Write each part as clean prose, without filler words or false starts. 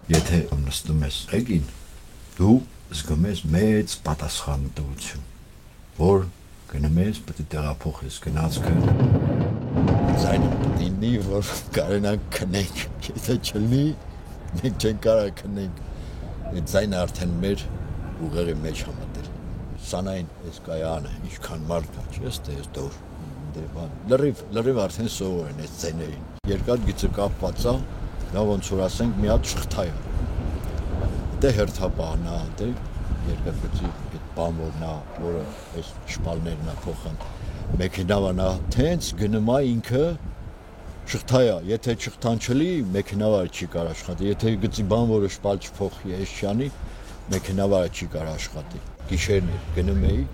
Եթե նստում ես ղեկին, դու զգում ես մեծ պատասխանատվություն, որ գնում ես, պետք է տեղափոխես գնացքը։ Ձայնը պետք է լինի, որ կարողանանք քնենք, եթե չլինի, մենք չենք կարող քնենք։ Այդ ձայնը արդեն մեր ուղեղի մեջ համատել։ Սանային այս կայանը, ինչքան մարդ կա, չես թե այս դոր։ Լրիվ արդեն սովոր են այս ձայներին։ Երկաթգիծը կապված է, դա ոնց որ ասենք մի հատ շղթա է։ Դե հերթապահն է, դե երկաթգծի այդ բանվորն է, որը այս շպալներն է փոխան։ Մեքենավան է, թենց գնում է ինքը շղթա է, եթե շղթան չլի, մեքենավարը չի կարող աշխատի, եթե գծի բանվորը շպալ չփոխի, այս չանի, մեքենավարը չի կարող աշխատի։ Գիշերն էր, գնում էի,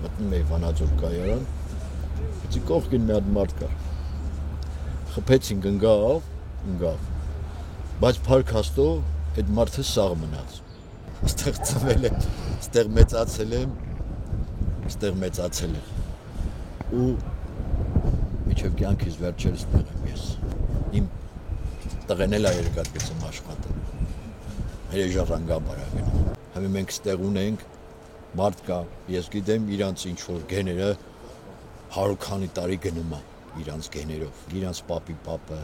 մտնում էի Վանաձոր կայարան, գծի կողքին մի հատ մարդ կար։ Խփեցինք, ընկավ, բայց փառք Աստծո այդ մարդը սաղ մնաց։ Այստեղ ծնվել եմ, այստեղ մեծացել եմ։ Ու մինչև կյանքիս վերջերս տեղ եմ ես։ Իմ տղեն էլ է երկաթգծում աշխատում։ Հրեժառանգաբար է գնում։ Հիմա մենք ստեղ ունենք մարդ կա, ես գիտեմ իրանց ինչ որ գեները 100 քանի տարի գնում է իրանց գեներով։ Իրանց պապի պապը,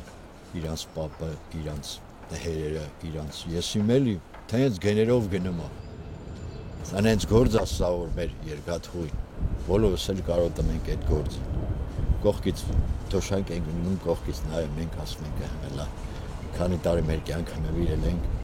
իրանց պապը, իրանց տերերը, իրանց եսիմ էլի թենց գեներով գնում է։ Անենց գործ է սա որ մեր երկաթուղին։ Բոլորս էլ կարոտում ենք այդ գործը։ Կողքից թոշակ ենք ունում, կողքից նայում ենք, ասում ենք հələ քանի տարի մեր կյանքը նվիրել ենք